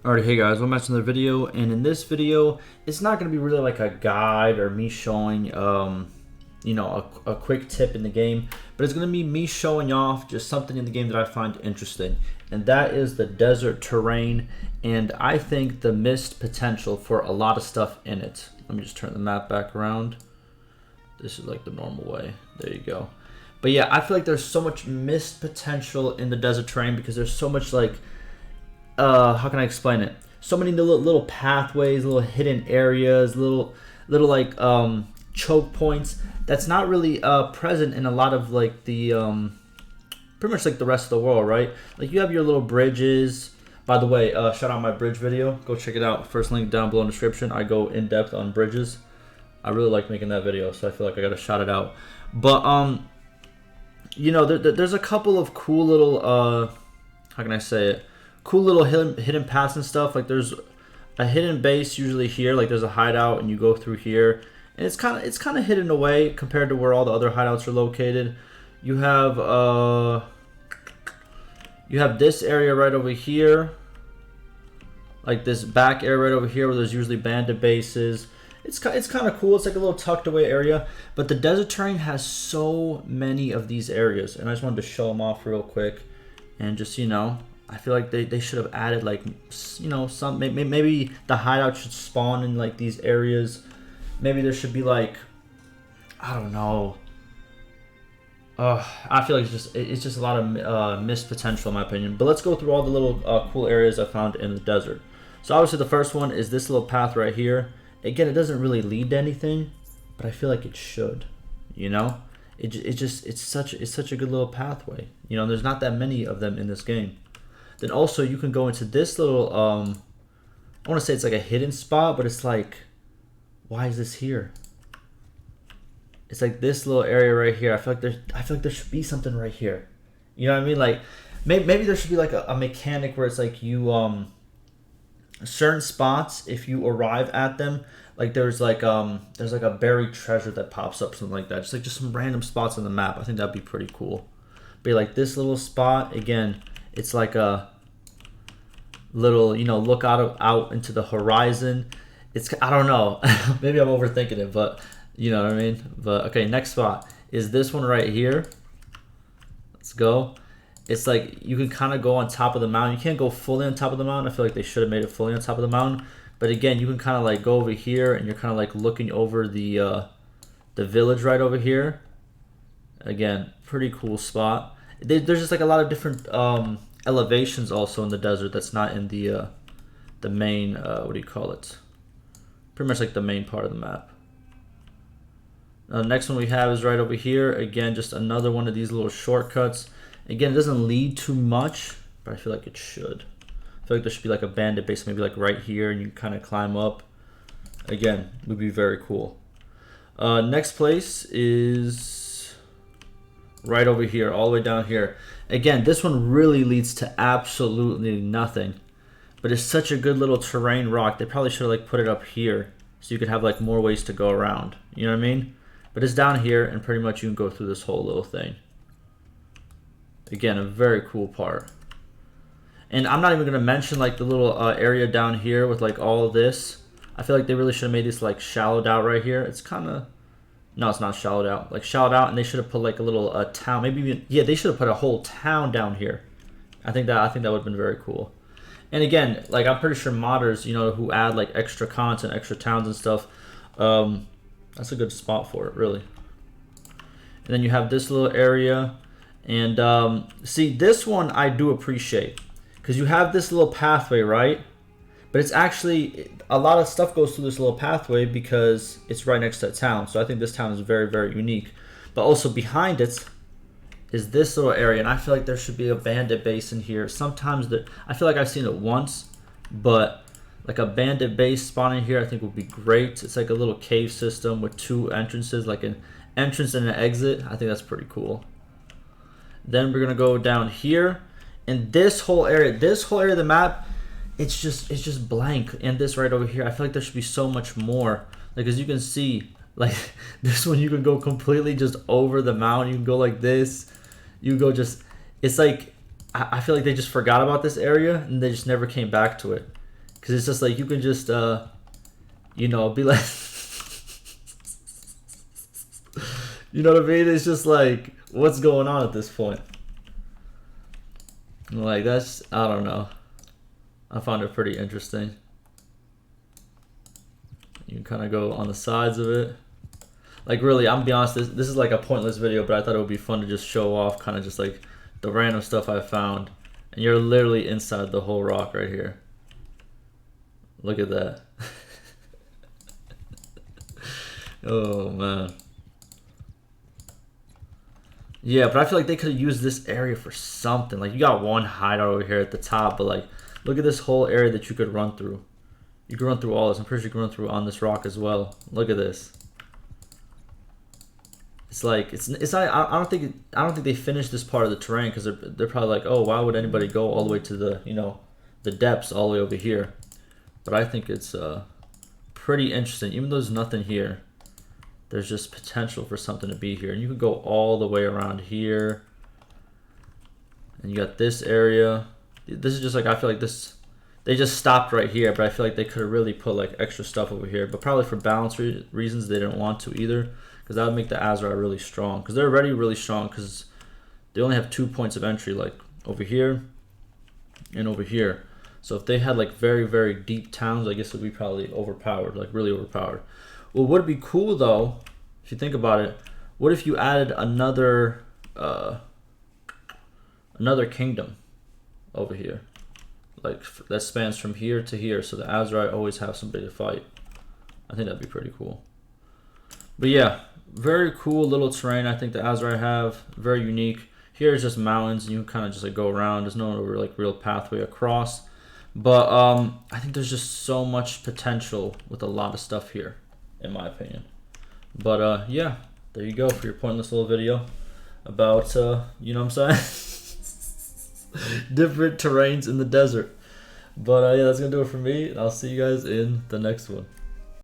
Alright, hey guys, welcome back to another video, and in this video, it's not going to be really like a guide or me showing, a quick tip in the game, but it's going to be me showing off just something in the game that I find interesting, and that is the desert terrain, and I think the missed potential for a lot of stuff in it. Let me just turn the map back around. This is like the normal way. There you go. But yeah, I feel like there's so much missed potential in the desert terrain because there's so much like how can I explain it? So many little pathways, little hidden areas, little like choke points that's not really present in a lot of like the pretty much like the rest of the world, right? Like you have your little bridges. By the way, shout out my bridge video. Go check it out. First link down below in the description. I go in depth on bridges. I really like making that video, so I feel like I gotta shout it out. But there's a couple of cool little how can I say it? Cool little hidden paths and stuff. Like there's a hidden base usually here. Like there's a hideout and you go through here, and it's kind of hidden away compared to where all the other hideouts are located. You have this area right over here, like this back area right over here where there's usually bandit bases. It's kind of cool. It's like a little tucked away area, but the desert terrain has so many of these areas, and I just wanted to show them off real quick, and just I feel like they should have added like some maybe the hideout should spawn in like these areas. Maybe there should be like, I don't know. I feel like it's just a lot of missed potential in my opinion. But let's go through all the little cool areas I found in the desert. So obviously the first one is this little path right here. Again, it doesn't really lead to anything, but I feel like it should. It's such a good little pathway. There's not that many of them in this game. Then also you can go into this little I want to say it's like a hidden spot, but it's like, why is this here? It's like this little area right here. I feel like there should be something right here. You know what I mean? Like maybe there should be like a mechanic where it's like you certain spots, if you arrive at them, like there's like a buried treasure that pops up, something like that. Just some random spots on the map. I think that'd be pretty cool. But like this little spot again, it's like a little, look out into the horizon. I don't know. Maybe I'm overthinking it, but you know what I mean? But okay, next spot is this one right here. Let's go. It's like you can kind of go on top of the mountain. You can't go fully on top of the mountain. I feel like they should have made it fully on top of the mountain. But again, you can kind of like go over here and you're kind of like looking over the village right over here. Again, pretty cool spot. There's just like a lot of different elevations also in the desert that's not in the main, what do you call it? Pretty much like the main part of the map. Now, the next one we have is right over here. Again, just another one of these little shortcuts. Again, it doesn't lead too much, but I feel like it should. I feel like there should be like a bandit base maybe like right here and you kind of climb up. Again, would be very cool. Next place is right over here, all the way down here. Again, this one really leads to absolutely nothing, but it's such a good little terrain rock. They probably should have like put it up here so you could have like more ways to go around. You know what I mean? But it's down here and pretty much you can go through this whole little thing. Again, a very cool part. And I'm not even going to mention like the little area down here with like all of this. I feel like they really should have made this like shallowed out right here. It's kind of, no, it's not shallowed out. Like shallowed out, and they should have put like a little town. Maybe even, yeah, they should have put a whole town down here. I think that would have been very cool. And again, like I'm pretty sure modders, who add like extra content, extra towns and stuff, that's a good spot for it, really. And then you have this little area, and see, this one I do appreciate because you have this little pathway, right? But it's actually, a lot of stuff goes through this little pathway because it's right next to a town. So I think this town is very, very unique. But also behind it is this little area. And I feel like there should be a bandit base in here. Sometimes, I feel like I've seen it once. But like a bandit base spawning here I think would be great. It's like a little cave system with two entrances, like an entrance and an exit. I think that's pretty cool. Then we're going to go down here. And this whole area of the map, it's just blank. And this right over here, I feel like there should be so much more. Like as you can see, like this one you can go completely just over the mountain. You can go like this. You go just, it's like I feel like they just forgot about this area and they just never came back to it. Because it's just like you can just, you know, be like, you know what I mean? It's just like, what's going on at this point? Like, that's, I don't know. I found it pretty interesting. You can kind of go on the sides of it. Like, really, I'm gonna be honest, this is like a pointless video, but I thought it would be fun to just show off kind of just like the random stuff I found. And you're literally inside the whole rock right here. Look at that. Oh, man. Yeah, but I feel like they could have used this area for something. Like, you got one hideout over here at the top, but like, look at this whole area that you could run through. You can run through all this. I'm pretty sure you can run through on this rock as well. Look at this. It's like it's not, I don't think they finished this part of the terrain because they're probably like, oh, why would anybody go all the way to the, you know, the depths all the way over here? But I think it's pretty interesting. Even though there's nothing here, there's just potential for something to be here. And you can go all the way around here. And you got this area. This is just like, I feel like this, they just stopped right here, but I feel like they could have really put like extra stuff over here. But probably for balance reasons, they didn't want to either. Because that would make the Azrai really strong. Because they're already really strong because they only have 2 points of entry, like over here and over here. So if they had like very, very deep towns, I guess it would be probably overpowered, like really overpowered. Well, would it be cool though, if you think about it, what if you added another another kingdom over here? Like that spans from here to here, so the Azrai always have somebody to fight. I think that'd be pretty cool. But yeah, very cool little terrain I think the Azrai have, very unique. Here is just mountains, and you can kind of just like go around. There's no like real pathway across. But I think there's just so much potential with a lot of stuff here, in my opinion. But yeah, there you go for your pointless little video about, you know what I'm saying? Different terrains in the desert. But yeah, that's going to do it for me. I'll see you guys in the next one.